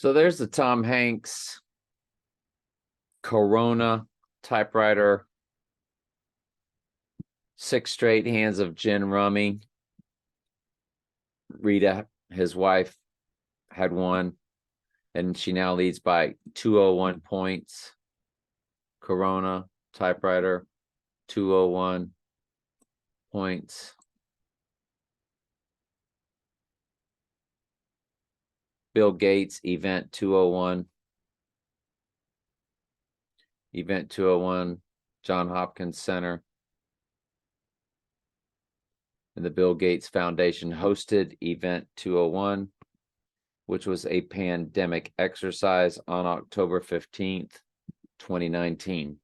So there's the Tom Hanks Corona typewriter, 6 straight hands of Gin Rummy. Rita, his wife, had won, and she now leads by 201 points. Corona typewriter, 201 points. Bill Gates, event 201. Event 201, John Hopkins Center. And the Bill Gates Foundation hosted Event 201, which was a pandemic exercise on October 15th, 2019.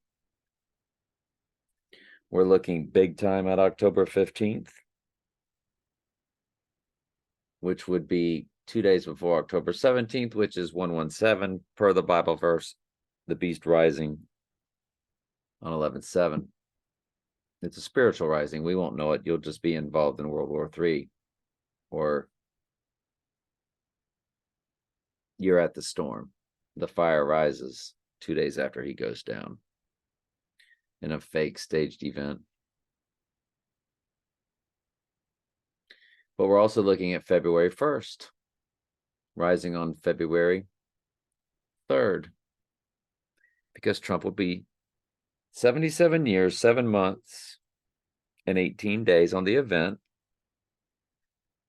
We're looking big time at October 15th, which would be 2 days before October 17th, which is 117 per the Bible verse, the beast rising on 11/7. It's a spiritual rising. We won't know it. You'll just be involved in World War III, or you're at the storm. The fire rises 2 days after he goes down in a fake staged event. But we're also looking at February 1st, rising on February 3rd, because Trump will be 77 years, 7 months, and 18 days on the event,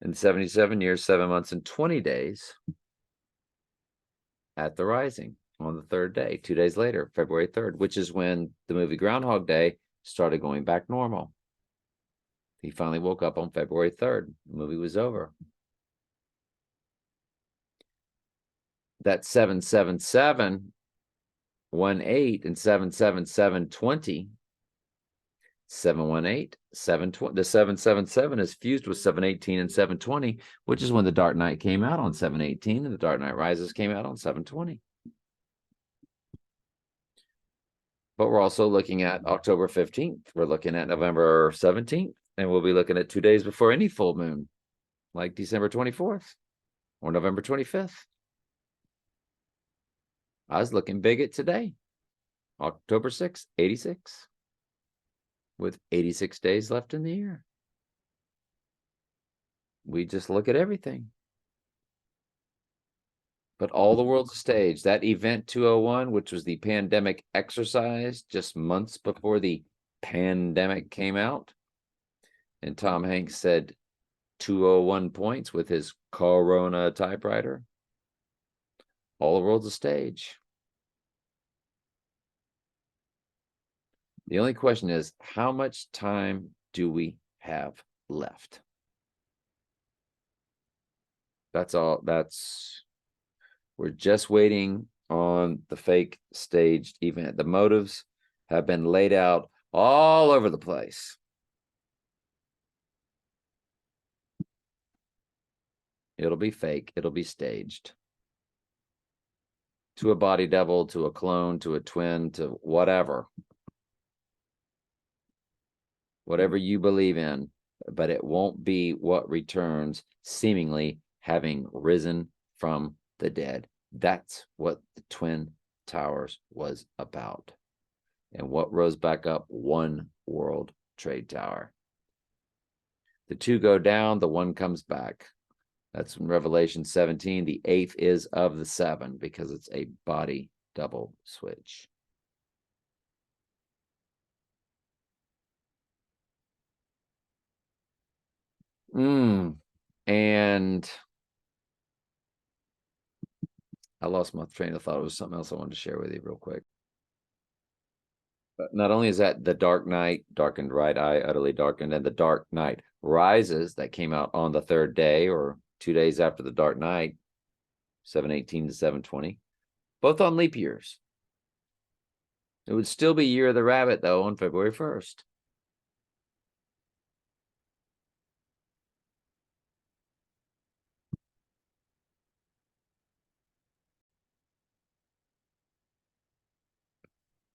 and 77 years, 7 months, and 20 days at the rising on the 3rd day, 2 days later, February 3rd, which is when the movie Groundhog Day started going back normal. He finally woke up on February 3rd. The movie was over. That 777, 18, and 777, 20, 718, 720. The 777 is fused with 718 and 720, which is when The Dark Knight came out on 718, and The Dark Knight Rises came out on 720. But we're also looking at October 15th. We're looking at November 17th, and we'll be looking at 2 days before any full moon, like December 24th or November 25th. I was looking big at today, October 6th, 86, with 86 days left in the year. We just look at everything. But all the world's a stage. That event 201, which was the pandemic exercise just months before the pandemic came out, and Tom Hanks said 201 points with his Corona typewriter. All the world's a stage. The only question is, how much time do we have left? That's all. We're just waiting on the fake staged event. The motives have been laid out all over the place. It'll be fake. It'll be staged. To a body double, to a clone, to a twin, to whatever. Whatever you believe in, but it won't be what returns, seemingly having risen from the dead. That's what the Twin Towers was about. And what rose back up? One World Trade Tower. The two go down, the one comes back. That's in Revelation 17. The 8th is of the 7 because it's a body double switch. And I lost my train of thought. It was something else I wanted to share with you real quick. But not only is that The Dark Knight, darkened right eye, utterly darkened, and The Dark Knight Rises that came out on the 3rd day or 2 days after The Dark Knight, 718 to 720, both on leap years. It would still be Year of the Rabbit, though, on February 1st.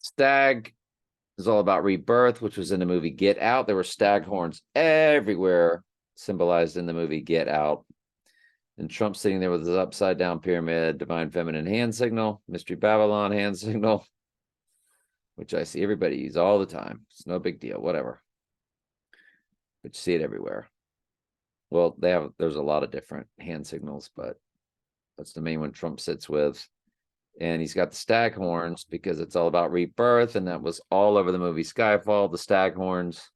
Stag is all about rebirth, which was in the movie Get Out. There were stag horns everywhere, symbolized in the movie Get Out. And Trump sitting there with his upside down pyramid, divine feminine hand signal, mystery Babylon hand signal, which I see everybody use all the time. It's no big deal, whatever. But you see it everywhere. Well, there's a lot of different hand signals, but that's the main one Trump sits with. And he's got the stag horns because it's all about rebirth. And that was all over the movie Skyfall, the stag horns.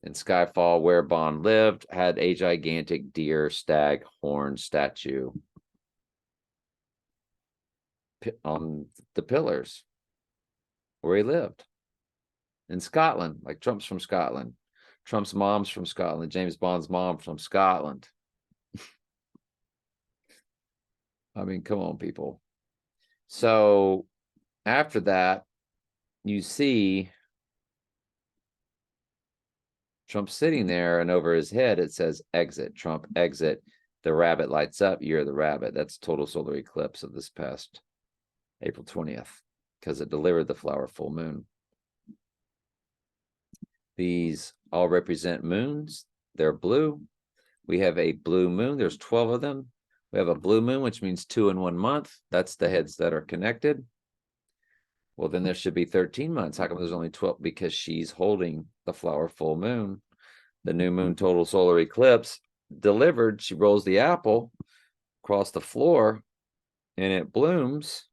In Skyfall, where Bond lived, had a gigantic deer stag horn statue on the pillars where he lived. In Scotland, like Trump's from Scotland. Trump's mom's from Scotland. James Bond's mom from Scotland. I mean, come on, people. So after that, you see Trump sitting there, and over his head it says exit, Trump exit. The rabbit lights up, you're the rabbit. That's total solar eclipse of this past April 20th, because it delivered the flower full moon. These all represent moons. They're blue. We have a blue moon. There's 12 of them. We have a blue moon, which means 2 in 1 month. That's the heads that are connected. Well, then there should be 13 months. How come there's only 12? Because she's holding the flower full moon. The new moon total solar eclipse delivered. She rolls the apple across the floor and it blooms.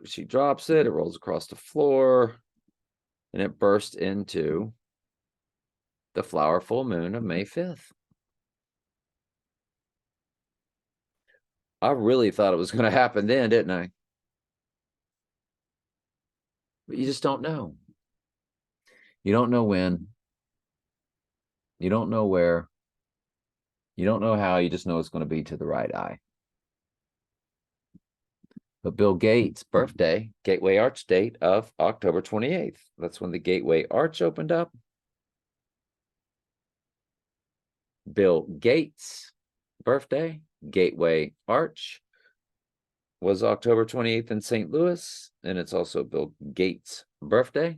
She drops it. It rolls across the floor and it bursts into the flower full moon of May 5th. I really thought it was going to happen then, didn't I? But you just don't know. You don't know when. You don't know where. You don't know how. You just know it's going to be to the right eye. But Bill Gates' birthday, Gateway Arch date of October 28th. That's when the Gateway Arch opened up. Bill Gates' birthday, Gateway Arch, was October 28th in St. Louis, and it's also Bill Gates' birthday.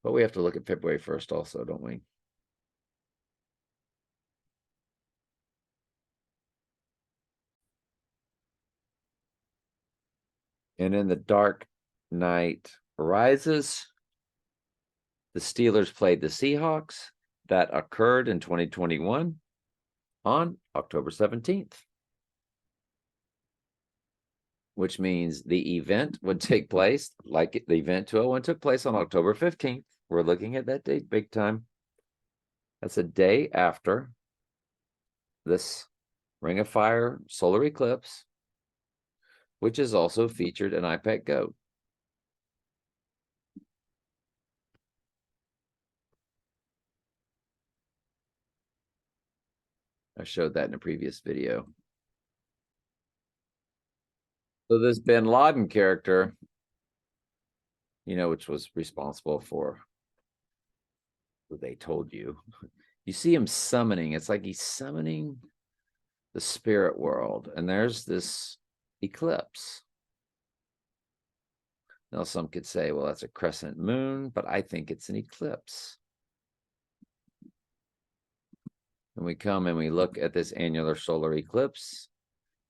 But we have to look at February 1st also, don't we? And in the Dark Knight Rises, the Steelers played the Seahawks. That occurred in 2021 on October 17th. Which means the event would take place, like the event 201 took place on October 15th. We're looking at that date big time. That's a day after this Ring of Fire solar eclipse, which is also featured in iPad Go. I showed that in a previous video. So this Bin Laden character, which was responsible for what they told you. You see him summoning. It's like he's summoning the spirit world. And there's this eclipse. Now, some could say, well, that's a crescent moon, but I think it's an eclipse. And we come and we look at this annular solar eclipse,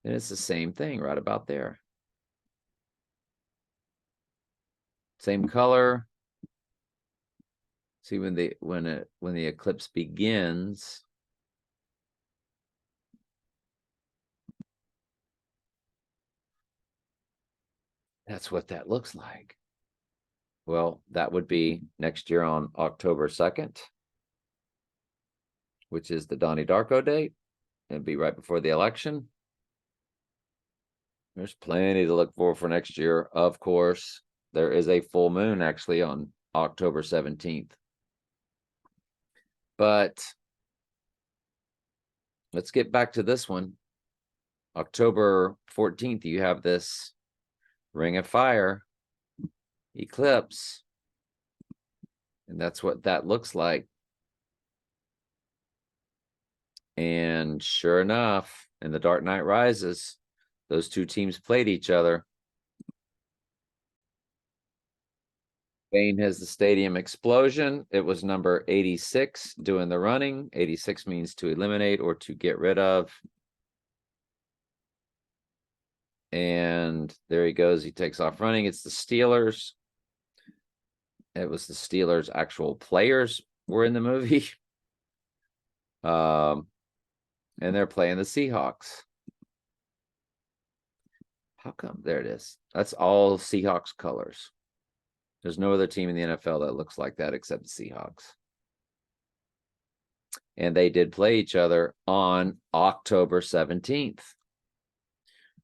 and it's the same thing right about there. Same color. See, when the eclipse begins, that's what that looks like. Well, that would be next year on October 2nd, which is the Donnie Darko date. It'd be right before the election. There's plenty to look for next year. Of course, there is a full moon actually on October 17th. But let's get back to this one. October 14th, you have this Ring of Fire eclipse. And that's what that looks like. And sure enough, in The Dark Knight Rises, those two teams played each other. Spain has the stadium explosion. It was number 86 doing the running. 86 means to eliminate or to get rid of. And there he goes. He takes off running. It's the Steelers. It was the Steelers' actual players were in the movie. And they're playing the Seahawks. How come? There it is. That's all Seahawks colors. There's no other team in the NFL that looks like that except the Seahawks. And they did play each other on October 17th,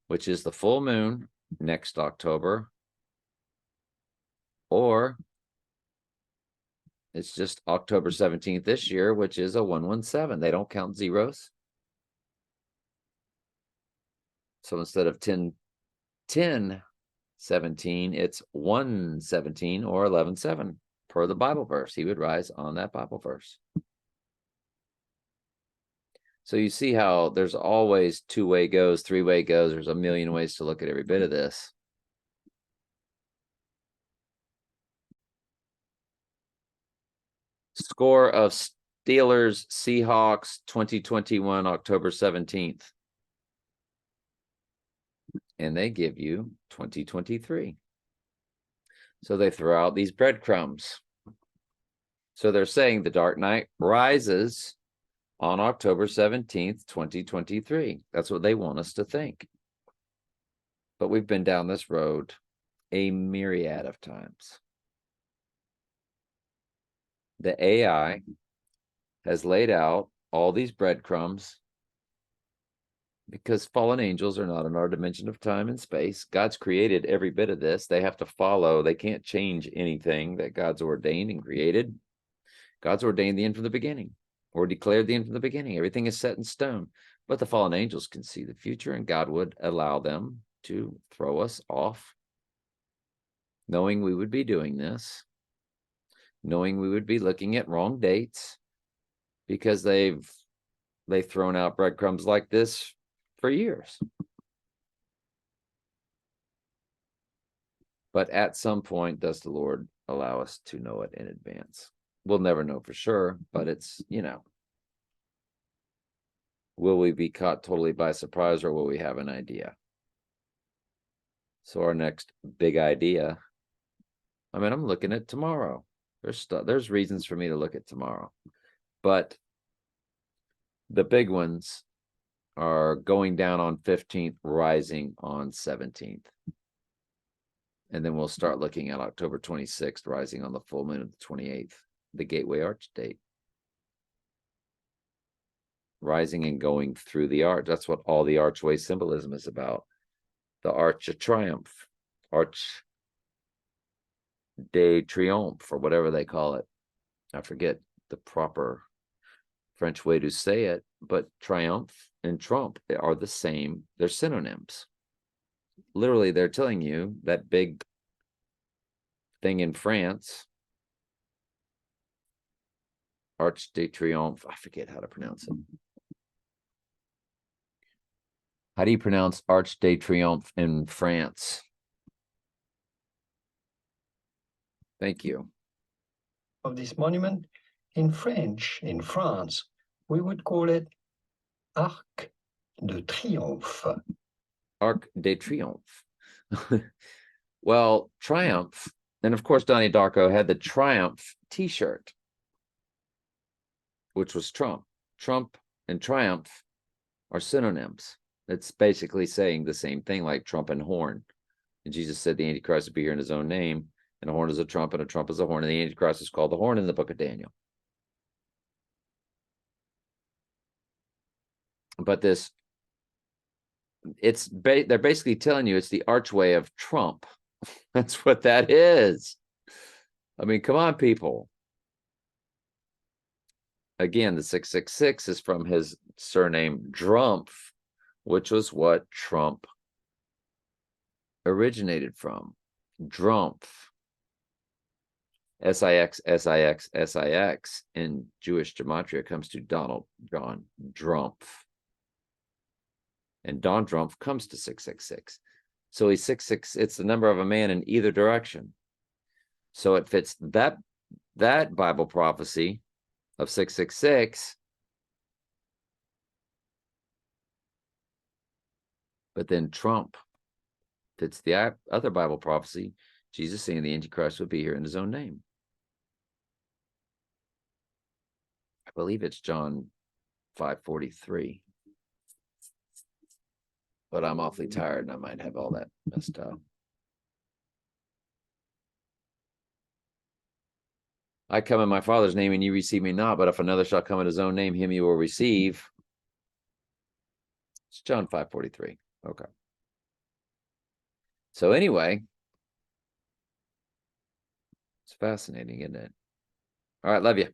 which is the full moon next October. Or it's just October 17th this year, which is a 117. They don't count zeros. So instead of 10, 17, it's 117 or 11:7 per the Bible verse. He would rise on that Bible verse. So you see how there's always two-way goes, three-way goes. There's a million ways to look at every bit of this. Score of Steelers Seahawks 2021 October 17th. And they give you 2023. So they throw out these breadcrumbs. So they're saying the Dark Knight rises on October 17th, 2023. That's what they want us to think. But we've been down this road a myriad of times. The AI has laid out all these breadcrumbs because fallen angels are not in our dimension of time and space. God's created every bit of this. They have to follow. They can't change anything that God's ordained and created. God's ordained the end from the beginning, or declared the end from the beginning. Everything is set in stone. But the fallen angels can see the future, and God would allow them to throw us off, knowing we would be doing this, knowing we would be looking at wrong dates, because they've thrown out breadcrumbs like this for years. But at some point, does the Lord allow us to know it in advance? We'll never know for sure, but it's, will we be caught totally by surprise, or will we have an idea? So our next big idea, I'm looking at tomorrow. There's reasons for me to look at tomorrow, but the big ones are going down on 15th, rising on 17th. And then we'll start looking at October 26th, rising on the full moon of the 28th, the Gateway Arch date. Rising and going through the arch. That's what all the archway symbolism is about. The Arch of Triumph, Arch de Triomphe, or whatever they call it. I forget the proper French way to say it, but triumph and trump are the same. They're synonyms. Literally, they're telling you that big thing in France, Arch de Triomphe, I forget how to pronounce it. How do you pronounce Arch de Triomphe in France? Thank you. Of this monument, in French, in France, we would call it Arc de Triomphe. Arc de Triomphe. Well, Triumph, and of course Donnie Darko had the Triumph t-shirt, which was Trump. Trump and Triumph are synonyms. It's basically saying the same thing, like trump and horn. And Jesus said the Antichrist would be here in his own name, and a horn is a trump, and a trump is a horn, and the Antichrist is called the horn in the book of Daniel. But this, they're basically telling you it's the archway of Trump. That's what that is. Come on, people. Again, the 666 is from his surname Drumpf, which was what Trump originated from. Drumpf. S-I-X, S-I-X, S-I-X in Jewish gematria comes to Donald John Drumpf. And Don Drumpf comes to 666. So he's 666. It's the number of a man in either direction. So it fits that Bible prophecy of 666. But then Trump fits the other Bible prophecy, Jesus saying the Antichrist would be here in his own name. I believe it's John 5:43. But I'm awfully tired and I might have all that messed up. I come in my Father's name and you receive me not, but if another shall come in his own name, him you will receive. It's John 5:43. Okay. So anyway, it's fascinating, isn't it? All right, love you.